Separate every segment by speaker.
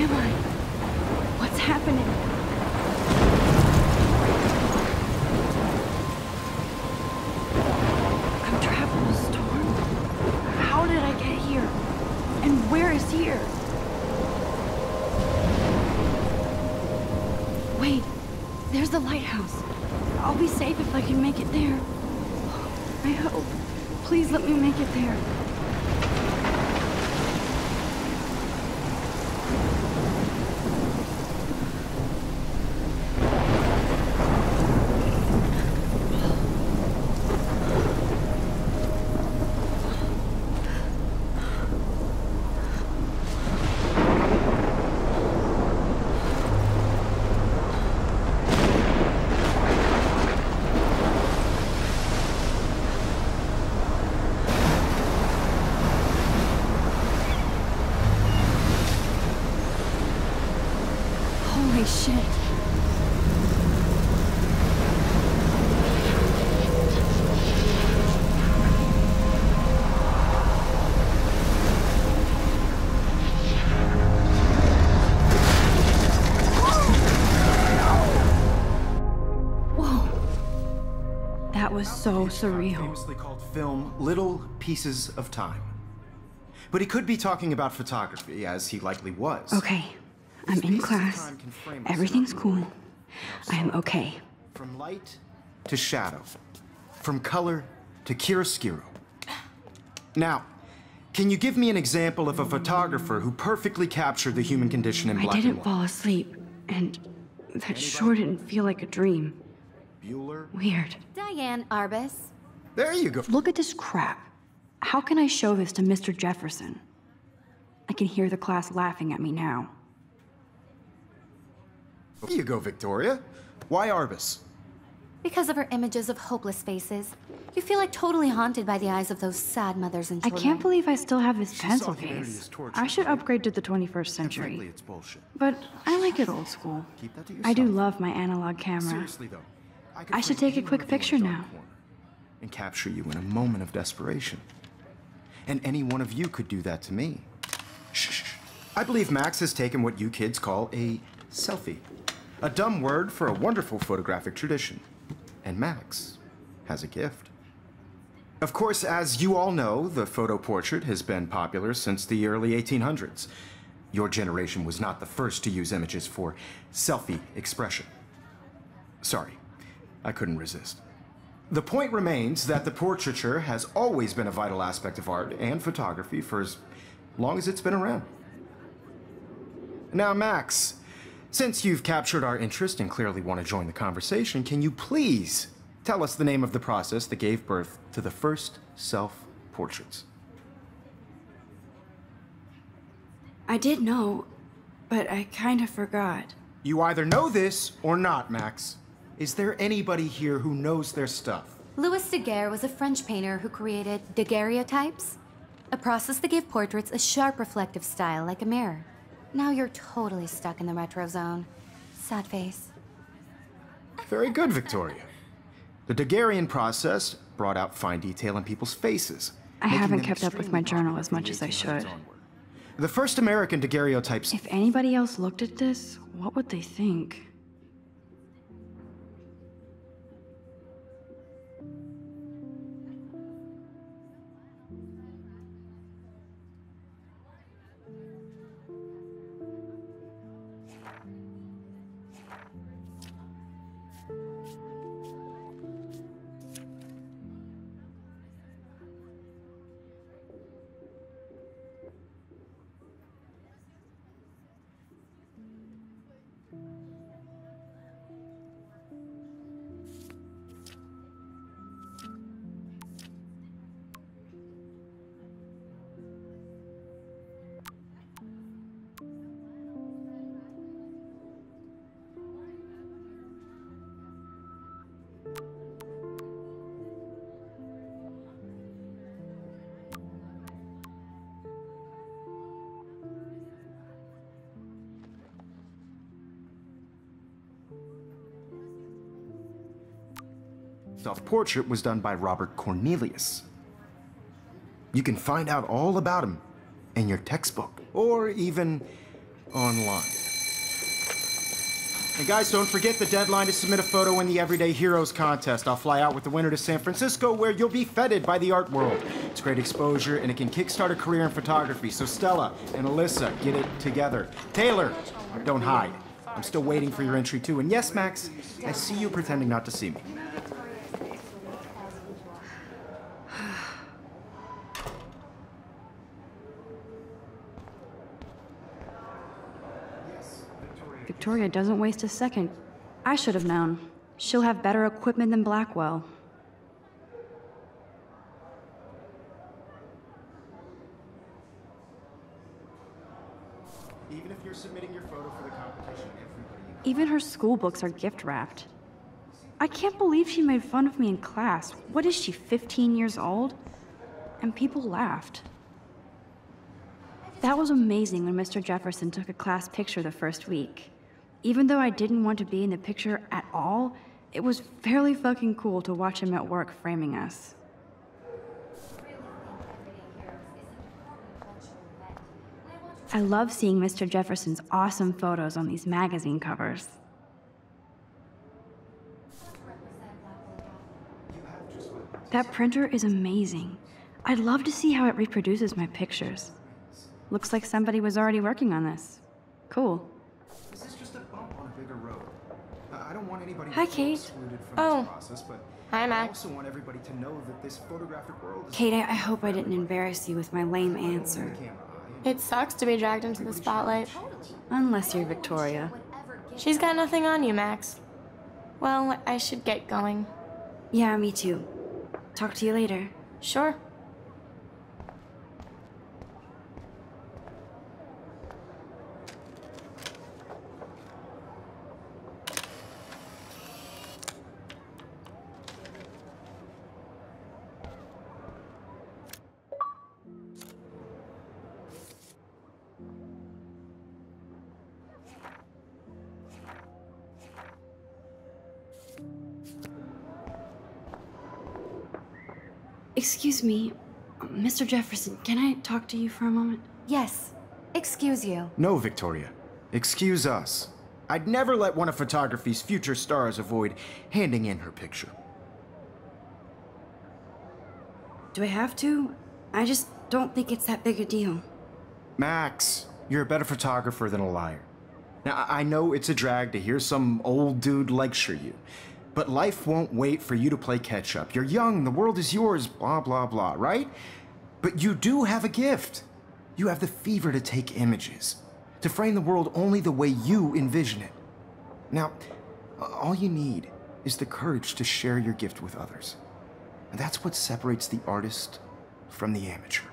Speaker 1: am I? What's happening? I'm trapped in a storm. How did I get here? And where is here? Wait, there's the lighthouse. I'll be safe if I can make it there. I hope. Please let me make it there. Holy shit. Whoa. That was so surreal.
Speaker 2: Famously called film Little Pieces of Time. But he could be talking about photography, as he likely was.
Speaker 1: Okay. I'm in class. Everything's cool. I am okay.
Speaker 2: From light to shadow. From color to chiaroscuro. Now, can you give me an example of a photographer who perfectly captured the human condition in black and white?
Speaker 1: I didn't fall asleep, and that sure didn't feel like a dream.
Speaker 2: Bueller?
Speaker 1: Weird.
Speaker 3: Diane Arbus.
Speaker 2: There you go.
Speaker 1: Look at this crap. How can I show this to Mr. Jefferson? I can hear the class laughing at me now.
Speaker 2: There you go, Victoria. Why Arbus?
Speaker 3: Because of her images of hopeless faces. You feel like totally haunted by the eyes of those sad mothers and
Speaker 1: I
Speaker 3: children.
Speaker 1: can't believe I still have this pencil
Speaker 2: saw humanity
Speaker 1: case.
Speaker 2: as torture,
Speaker 1: I should
Speaker 2: right?
Speaker 1: upgrade to the 21st
Speaker 2: Frankly,
Speaker 1: century.
Speaker 2: it's bullshit.
Speaker 1: But I like it old school.
Speaker 2: Keep that to
Speaker 1: I do
Speaker 2: yourself.
Speaker 1: love my analog camera.
Speaker 2: Seriously, though.
Speaker 1: I should
Speaker 2: frame
Speaker 1: take a
Speaker 2: any
Speaker 1: quick
Speaker 2: one of you in
Speaker 1: picture
Speaker 2: dark
Speaker 1: now.
Speaker 2: corner and capture you in a moment of desperation. And any one of you could do that to me. Shh. I believe Max has taken what you kids call a selfie. A dumb word for a wonderful photographic tradition. And Max has a gift. Of course, as you all know, the photo portrait has been popular since the early 1800s. Your generation was not the first to use images for selfie expression. Sorry, I couldn't resist. The point remains that the portraiture has always been a vital aspect of art and photography for as long as it's been around. Now, Max, since you've captured our interest and clearly want to join the conversation, can you please tell us the name of the process that gave birth to the first self-portraits?
Speaker 1: I did know, but I kind of forgot.
Speaker 2: You either know this or not, Max. Is there anybody here who knows their stuff?
Speaker 3: Louis Daguerre was a French painter who created daguerreotypes, a process that gave portraits a sharp reflective style like a mirror. Now you're totally stuck in the retro zone. Sad face.
Speaker 2: Very good, Victoria. The Daguerrean process brought out fine detail in people's faces.
Speaker 1: I
Speaker 2: making
Speaker 1: haven't
Speaker 2: them
Speaker 1: kept up with
Speaker 2: extremely
Speaker 1: my journal
Speaker 2: popular
Speaker 1: as
Speaker 2: from
Speaker 1: much
Speaker 2: the
Speaker 1: as I
Speaker 2: 1800s
Speaker 1: should.
Speaker 2: onward. The first American daguerreotypes.
Speaker 1: If anybody else looked at this, what would they think?
Speaker 2: Self-portrait was done by Robert Cornelius. You can find out all about him in your textbook, or even online. And guys, don't forget the deadline to submit a photo in the Everyday Heroes contest. I'll fly out with the winner to San Francisco, where you'll be feted by the art world. It's great exposure, and it can kickstart a career in photography. So Stella and Alyssa, get it together. Taylor, don't hide. I'm still waiting for your entry too. And yes, Max, I see you pretending not to see me.
Speaker 1: Victoria doesn't waste a second. I should have known. She'll have better equipment than Blackwell.
Speaker 2: Even if you're submitting your photo for the competition,
Speaker 1: Even her school books are gift-wrapped. I can't believe she made fun of me in class. What is she, 15 years old? And people laughed. That was amazing when Mr. Jefferson took a class picture the first week. Even though I didn't want to be in the picture at all, it was fairly fucking cool to watch him at work framing us. I love seeing Mr. Jefferson's awesome photos on these magazine covers. That printer is amazing. I'd love to see how it reproduces my pictures. Looks like somebody was already working on this. Cool.
Speaker 2: this is just a bump on a bigger road. I don't want anybody
Speaker 1: Hi,
Speaker 2: to feel
Speaker 1: Kate.
Speaker 2: excluded from
Speaker 4: Oh.
Speaker 2: this process, but
Speaker 4: Hi,
Speaker 2: I
Speaker 4: Max.
Speaker 2: also want everybody to know that this photographic world is
Speaker 1: Kate, I hope I didn't embarrass you with my lame answer.
Speaker 2: camera.
Speaker 4: It sucks to be dragged into the spotlight.
Speaker 1: Unless you're Victoria.
Speaker 4: She's got nothing on you, Max. Well, I should get going.
Speaker 1: Yeah, me too. Talk to you later.
Speaker 4: Sure.
Speaker 1: Excuse me, Mr. Jefferson, can I talk to you for a moment?
Speaker 3: Yes. Excuse you.
Speaker 2: No, Victoria. Excuse us. I'd never let one of photography's future stars avoid handing in her picture.
Speaker 1: Do I have to? I just don't think it's that big a deal.
Speaker 2: Max, you're a better photographer than a liar. Now, I know it's a drag to hear some old dude lecture you, but life won't wait for you to play catch-up. You're young, the world is yours, blah, blah, blah, right? But you do have a gift. You have the fever to take images, to frame the world only the way you envision it. Now, all you need is the courage to share your gift with others. And that's what separates the artist from the amateur.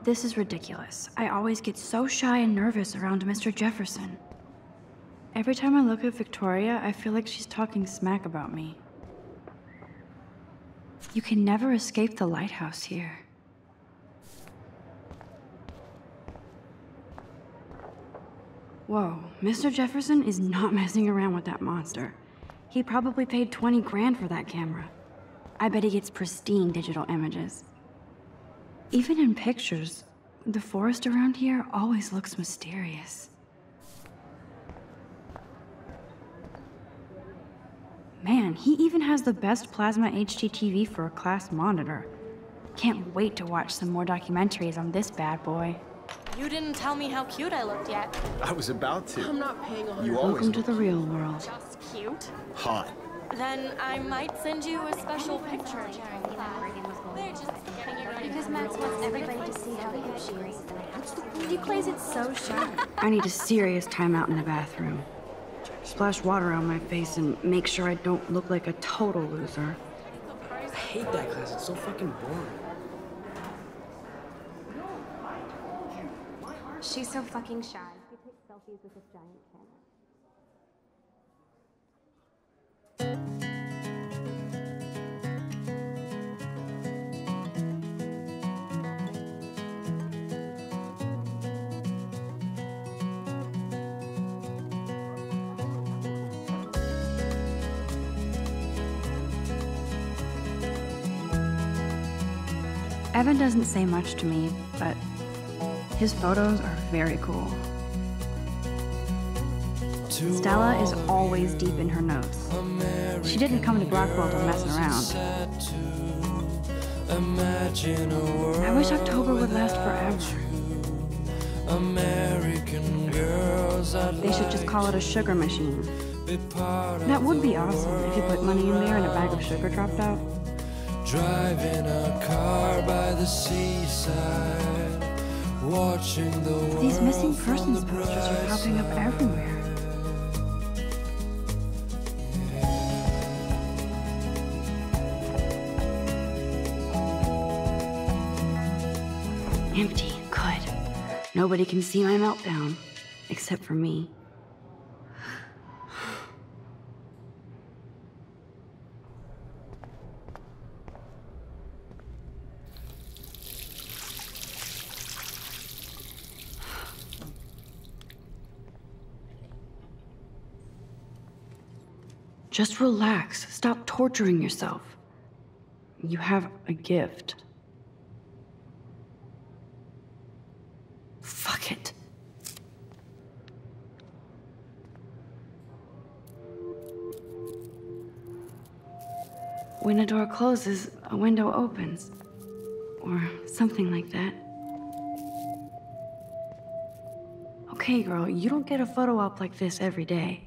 Speaker 1: This is ridiculous. I always get so shy and nervous around Mr. Jefferson. Every time I look at Victoria, I feel like she's talking smack about me. You can never escape the lighthouse here. Whoa, Mr. Jefferson is not messing around with that monster. He probably paid 20 grand for that camera. I bet he gets pristine digital images. Even in pictures, the forest around here always looks mysterious. Man, he even has the best plasma HDTV for a class monitor. Can't wait to watch some more documentaries on this bad boy.
Speaker 4: You didn't tell me how cute I looked yet.
Speaker 2: I was about to.
Speaker 4: I'm not paying a
Speaker 2: You always
Speaker 1: Welcome to the real world.
Speaker 4: Just cute.
Speaker 2: hot.
Speaker 4: Then I might send you a special picture. They're just getting you ready.
Speaker 3: Because Max wants everybody to see how cute she is.
Speaker 1: He plays it so sharp. I need a serious timeout in the bathroom. Splash water on my face and make sure I don't look like a total loser.
Speaker 5: I hate that class. It's so fucking boring.
Speaker 3: She's so fucking shy. She takes selfies with this giant camera.
Speaker 1: Evan doesn't say much to me, but His photos are very cool. Stella is always deep in her notes. She didn't come to Blackwell to mess around. I wish October would last forever. They should just call it a sugar machine. That would be awesome if you put money in there and a bag of sugar dropped out.
Speaker 6: Driving a car by the seaside, watching the
Speaker 1: These missing persons posters are popping up everywhere. Empty. Good. Nobody can see my meltdown, except for me. Just relax. Stop torturing yourself. You have a gift. Fuck it. When a door closes, a window opens. Or something like that. Okay, girl, you don't get a photo op like this every day.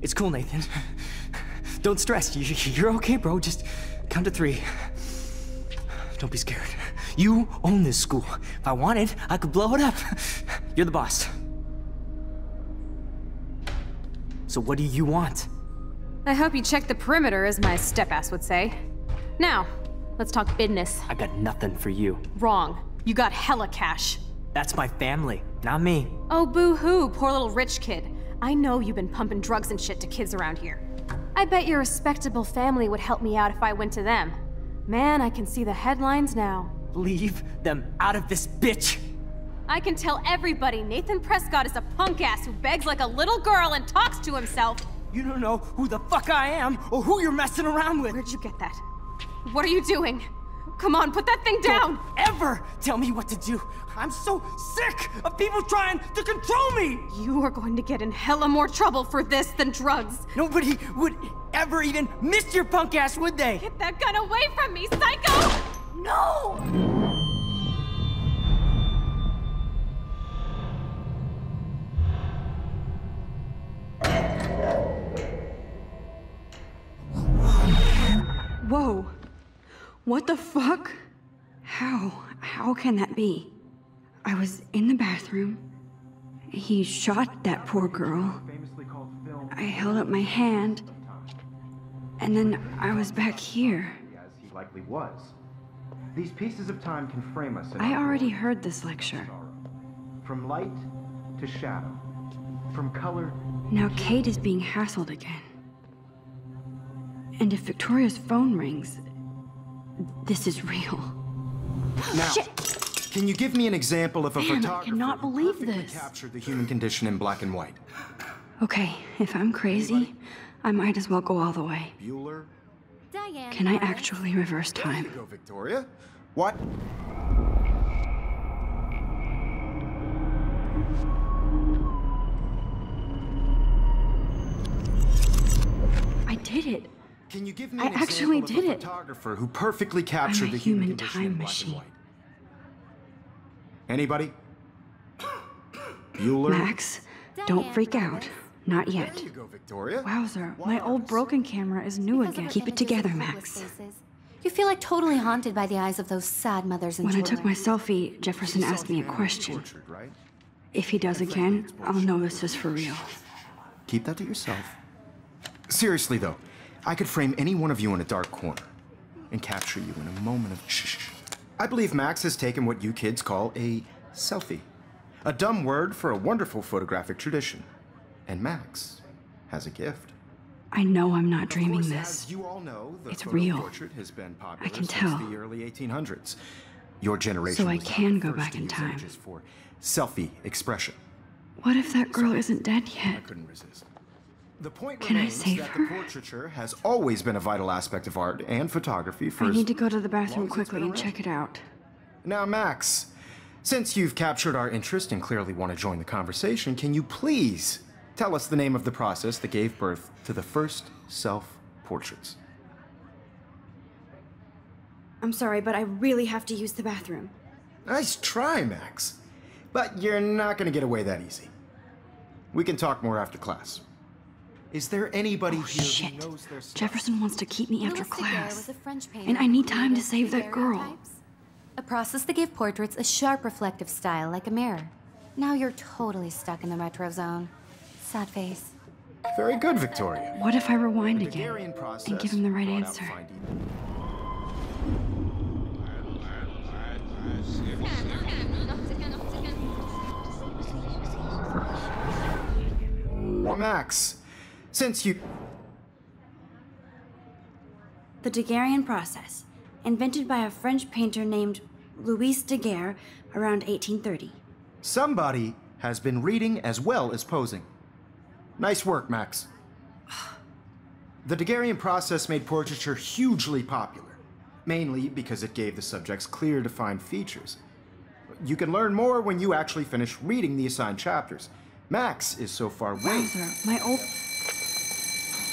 Speaker 5: It's cool, Nathan. Don't stress. You're okay, bro. Just count to 3. Don't be scared. You own this school. If I wanted, I could blow it up. You're the boss. So what do you want?
Speaker 7: I hope you checked the perimeter, as my step-ass would say. Now, let's talk business.
Speaker 5: I got nothing for you.
Speaker 7: Wrong. You got hella cash.
Speaker 5: That's my family, not me.
Speaker 7: Oh, boo-hoo, poor little rich kid. I know you've been pumping drugs and shit to kids around here. I bet your respectable family would help me out if I went to them. Man, I can see the headlines now.
Speaker 5: Leave them out of this bitch!
Speaker 7: I can tell everybody Nathan Prescott is a punk ass who begs like a little girl and talks to himself.
Speaker 5: You don't know who the fuck I am or who you're messing around with.
Speaker 7: Where'd you get that? What are you doing? Come on, put that thing down!
Speaker 5: Don't ever tell me what to do! I'm so sick of people trying to control me!
Speaker 7: You are going to get in hella more trouble for this than drugs.
Speaker 5: Nobody would ever even miss your punk ass, would they?
Speaker 7: Get that gun away from me, psycho! No!
Speaker 1: Whoa. What the fuck? How can that be? I was in the bathroom. He shot that poor girl. I held up my hand. And then I was back here.
Speaker 2: As he likely was. These pieces of time can frame us.
Speaker 1: I already heard this lecture.
Speaker 2: From light to shadow. From color.
Speaker 1: Now Kate is being hassled again. And if Victoria's phone rings, this is real.
Speaker 2: Now,
Speaker 1: Shit!
Speaker 2: Can you give me an example of a
Speaker 1: Man, I
Speaker 2: photographer
Speaker 1: cannot
Speaker 2: who
Speaker 1: believe
Speaker 2: perfectly
Speaker 1: this.
Speaker 2: captured the human condition in black and white?
Speaker 1: Okay, if I'm crazy, I might as well go all the way.
Speaker 2: Bueller?
Speaker 3: Diane.
Speaker 1: Can I actually reverse
Speaker 2: There
Speaker 1: time?
Speaker 2: you go, Victoria. What?
Speaker 1: I did it.
Speaker 2: Can you give me
Speaker 1: I
Speaker 2: an
Speaker 1: actually
Speaker 2: example
Speaker 1: did
Speaker 2: of a
Speaker 1: it.
Speaker 2: photographer who perfectly captured
Speaker 1: I'm a
Speaker 2: the human
Speaker 1: human
Speaker 2: condition in
Speaker 1: time
Speaker 2: black and
Speaker 1: machine.
Speaker 2: white? Anybody? Bueller?
Speaker 1: Max, don't freak out. Not yet.
Speaker 2: There you go, Victoria.
Speaker 1: Wowzer, my old broken camera is new
Speaker 3: Because of
Speaker 1: again.
Speaker 3: her
Speaker 1: Keep it
Speaker 3: images
Speaker 1: together,
Speaker 3: of hopeless
Speaker 1: Max.
Speaker 3: faces. You feel like totally haunted by the eyes of those sad mothers and
Speaker 1: When I
Speaker 3: children.
Speaker 1: took my selfie, Jefferson asked me a question.
Speaker 2: Tortured, right?
Speaker 1: If he does again, I'll know this is for real.
Speaker 2: Keep that to yourself. Seriously, though, I could frame any one of you in a dark corner and capture you in a moment of shh. I believe Max has taken what you kids call a selfie. A dumb word for a wonderful photographic tradition. And Max has a gift.
Speaker 1: I know I'm not
Speaker 2: Of
Speaker 1: dreaming
Speaker 2: course,
Speaker 1: this.
Speaker 2: as you all know, the
Speaker 1: It's
Speaker 2: photo
Speaker 1: real.
Speaker 2: portrait has been popular
Speaker 1: I can
Speaker 2: since
Speaker 1: tell.
Speaker 2: the early 1800s. Your generation
Speaker 1: So I
Speaker 2: was not
Speaker 1: can
Speaker 2: the
Speaker 1: go
Speaker 2: first
Speaker 1: back
Speaker 2: to
Speaker 1: in
Speaker 2: use
Speaker 1: time.
Speaker 2: images for selfie expression.
Speaker 1: What if that girl isn't dead
Speaker 2: I
Speaker 1: yet?
Speaker 2: couldn't resist. The point
Speaker 1: Can I
Speaker 2: remains
Speaker 1: save
Speaker 2: that
Speaker 1: her?
Speaker 2: the portraiture has always been a vital aspect of art and photography for
Speaker 1: I
Speaker 2: as
Speaker 1: need to go to the bathroom
Speaker 2: long as it's
Speaker 1: quickly
Speaker 2: been
Speaker 1: and
Speaker 2: around.
Speaker 1: check it out.
Speaker 2: Now, Max, since you've captured our interest and clearly want to join the conversation, can you please tell us the name of the process that gave birth to the first self-portraits?
Speaker 1: I'm sorry, but I really have to use the bathroom.
Speaker 2: Nice try, Max. But you're not going to get away that easy. We can talk more after class. Is there anybody here
Speaker 1: Shit.
Speaker 2: who knows their stuff?
Speaker 1: Jefferson wants to keep me after
Speaker 3: Louis Daguerre
Speaker 1: class.
Speaker 3: was a French painter
Speaker 1: And I
Speaker 3: who
Speaker 1: need time to
Speaker 3: created
Speaker 1: save that girl.
Speaker 3: daguerreotypes, a process that gave portraits a sharp reflective style like a mirror. Now you're totally stuck in the retro zone. Sad face.
Speaker 2: Very good, Victoria.
Speaker 1: What if I rewind
Speaker 2: The
Speaker 1: again
Speaker 2: Daguerrean process
Speaker 1: and give him the right
Speaker 2: brought out
Speaker 1: answer?
Speaker 2: finding- Well, Max, since you...
Speaker 1: The Daguerrean process, invented by a French painter named Louis Daguerre around 1830.
Speaker 2: Somebody has been reading as well as posing. Nice work, Max. The Daguerrean process made portraiture hugely popular, mainly because it gave the subjects clear, defined features. You can learn more when you actually finish reading the assigned chapters. Max is so far away.
Speaker 1: Wowzer, my old...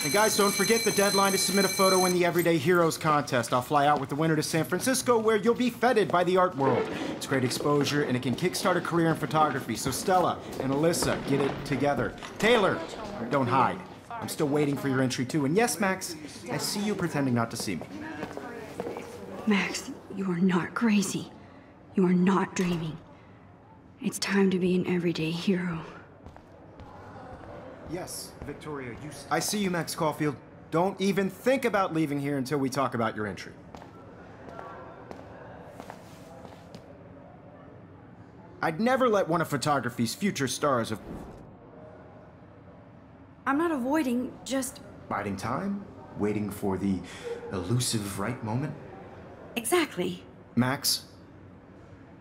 Speaker 2: And guys, don't forget the deadline to submit a photo in the Everyday Heroes contest. I'll fly out with the winner to San Francisco, where you'll be feted by the art world. It's great exposure, and it can kickstart a career in photography. So Stella and Alyssa, get it together. Taylor, don't hide. I'm still waiting for your entry too. And yes, Max, I see you pretending not to see me.
Speaker 1: Max, you are not crazy. You are not dreaming. It's time to be an everyday hero.
Speaker 2: Yes, Victoria, I see you, Max Caulfield. Don't even think about leaving here until we talk about your entry. I'd never let one of photography's future stars of
Speaker 1: I'm not avoiding, just...
Speaker 2: biding time, waiting for the elusive right moment.
Speaker 1: Exactly.
Speaker 2: Max,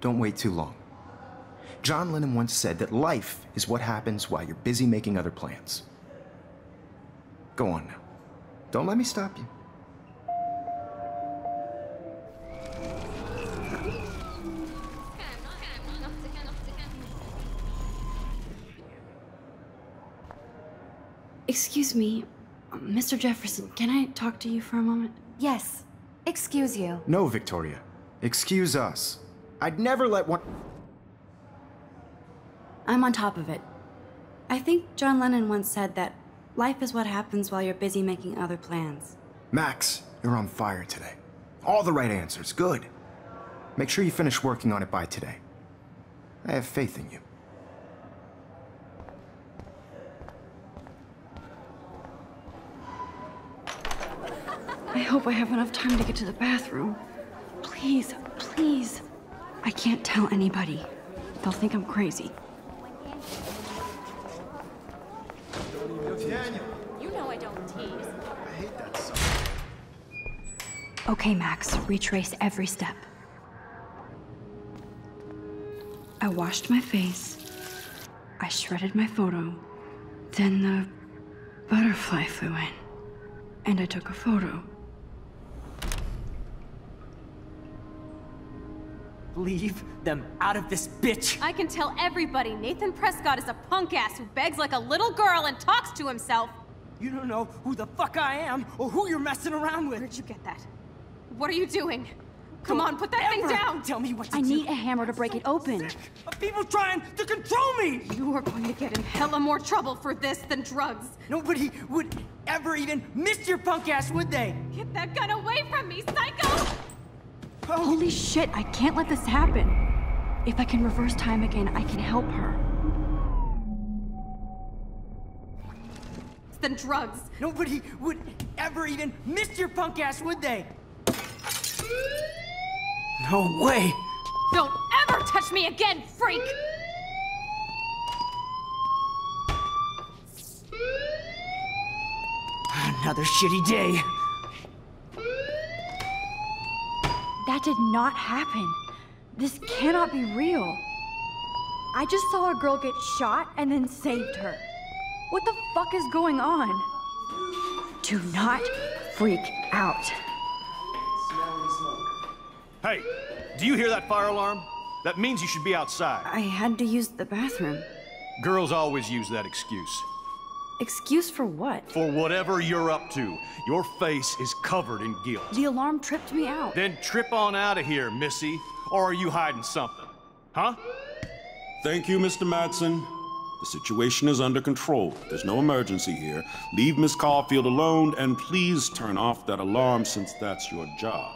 Speaker 2: don't wait too long. John Lennon once said that life is what happens while you're busy making other plans. Go on now. Don't let me stop you.
Speaker 1: Excuse me, Mr. Jefferson, can I talk to you for a moment?
Speaker 3: Yes. Excuse you.
Speaker 2: No, Victoria. Excuse us. I'd never let one...
Speaker 1: I'm on top of it. I think John Lennon once said that life is what happens while you're busy making other plans.
Speaker 2: Max, you're on fire today. All the right answers. Good. Make sure you finish working on it by today. I have faith in you.
Speaker 1: I hope I have enough time to get to the bathroom. Please, please. I can't tell anybody. They'll think I'm crazy.
Speaker 4: You know I don't tease.
Speaker 2: I hate that song.
Speaker 1: Okay, Max, retrace every step. I washed my face. I shredded my photo. Then the butterfly flew in. And I took a photo.
Speaker 5: Leave them out of this bitch!
Speaker 7: I can tell everybody Nathan Prescott is a punk ass who begs like a little girl and talks to himself.
Speaker 5: You don't know who the fuck I am or who you're messing around with.
Speaker 7: Where'd you get that? What are you doing? Come on, put that thing
Speaker 5: Ever
Speaker 7: down!
Speaker 5: Tell me what to
Speaker 1: I
Speaker 5: do.
Speaker 1: need a hammer to break it open.
Speaker 5: Of people trying to control me!
Speaker 7: You are going to get in hella more trouble for this than drugs.
Speaker 5: Nobody would ever even miss your punk ass, would they?
Speaker 7: Get that gun away from me, psycho!
Speaker 1: Holy shit, I can't let this happen. If I can reverse time again, I can help her.
Speaker 7: Than drugs.
Speaker 5: Nobody would ever even miss your punk ass, would they? No way!
Speaker 7: Don't ever touch me again, freak!
Speaker 5: Another shitty day.
Speaker 1: That did not happen. This cannot be real. I just saw a girl get shot and then saved her. What the fuck is going on? Do not freak out.
Speaker 8: Hey, do you hear that fire alarm? That means you should be outside.
Speaker 1: I had to use the bathroom.
Speaker 8: Girls always use that excuse.
Speaker 1: Excuse for what?
Speaker 8: For whatever you're up to. Your face is covered in guilt.
Speaker 1: The alarm tripped me out.
Speaker 8: Then trip on out of here, Missy. Or are you hiding something? Huh?
Speaker 9: Thank you, Mr. Madsen. The situation is under control. There's no emergency here. Leave Miss Caulfield alone, and please turn off that alarm since that's your job.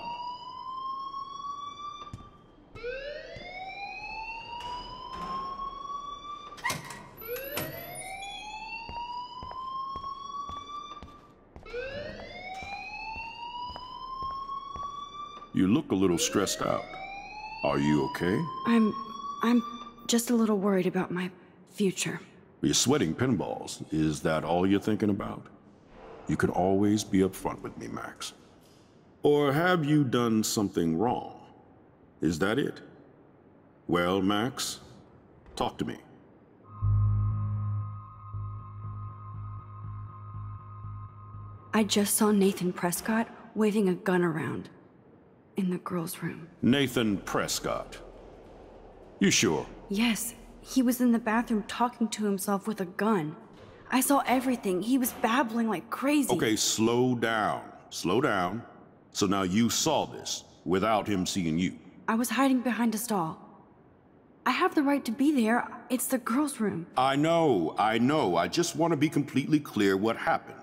Speaker 9: You look a little stressed out. Are you okay?
Speaker 1: I'm just a little worried about my future.
Speaker 9: You're sweating pinballs. Is that all you're thinking about? You can always be upfront with me, Max. Or have you done something wrong? Is that it? Well, Max, talk to me.
Speaker 1: I just saw Nathan Prescott waving a gun around in the girls' room.
Speaker 9: Nathan Prescott. You sure?
Speaker 1: Yes, he was in the bathroom talking to himself with a gun. I saw everything. He was babbling like crazy.
Speaker 9: Okay, slow down. Slow down. So now you saw this without him seeing you.
Speaker 1: I was hiding behind a stall. I have the right to be there. It's the girls' room.
Speaker 9: I know. I just want to be completely clear what happened.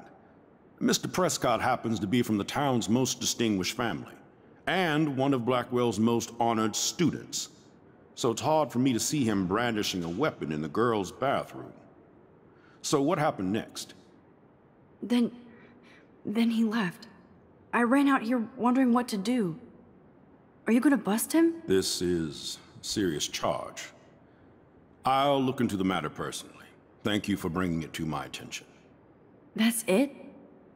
Speaker 9: Mr. Prescott happens to be from the town's most distinguished family, and one of Blackwell's most honored students. So it's hard for me to see him brandishing a weapon in the girls' bathroom. So what happened next?
Speaker 1: Then he left. I ran out here wondering what to do. Are you gonna bust him?
Speaker 9: This is a serious charge. I'll look into the matter personally. Thank you for bringing it to my attention.
Speaker 1: That's it?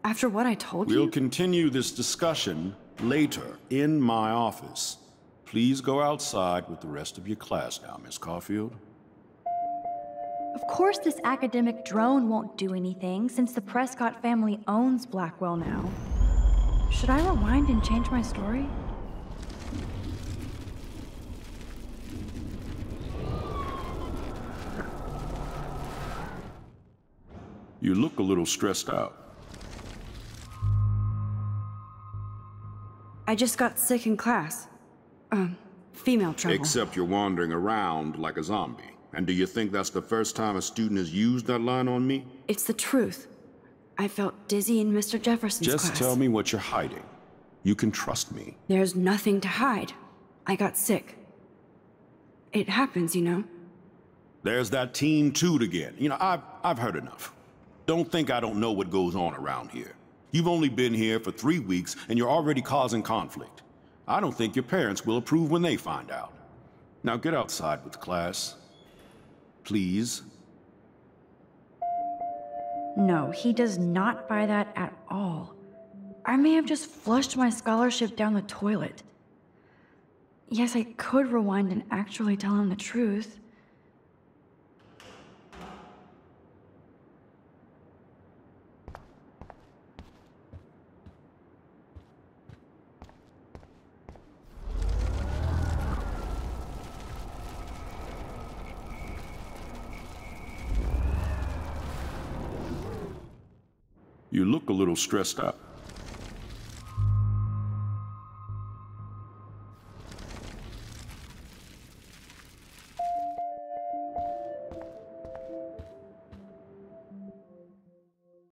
Speaker 1: After what I told you?
Speaker 9: We'll continue this discussion later in my office. Please go outside with the rest of your class now, Miss Caulfield.
Speaker 10: Of course this academic drone won't do anything, since the Prescott family owns Blackwell now. Should I rewind and change my story?
Speaker 9: You look a little stressed out.
Speaker 1: I just got sick in class. Female trouble.
Speaker 9: Except you're wandering around like a zombie. And do you think that's the first time a student has used that line on me?
Speaker 1: It's the truth. I felt dizzy in Mr. Jefferson's class.
Speaker 9: Just tell me what you're hiding. You can trust me.
Speaker 1: There's nothing to hide. I got sick. It happens, you know.
Speaker 9: There's that Team Toot again. You know, I've heard enough. Don't think I don't know what goes on around here. You've only been here for 3 weeks, and you're already causing conflict. I don't think your parents will approve when they find out. Now get outside with class. Please.
Speaker 10: No, he does not buy that at all. I may have just flushed my scholarship down the toilet. Yes, I could rewind and actually tell him the truth.
Speaker 9: You look a little stressed out.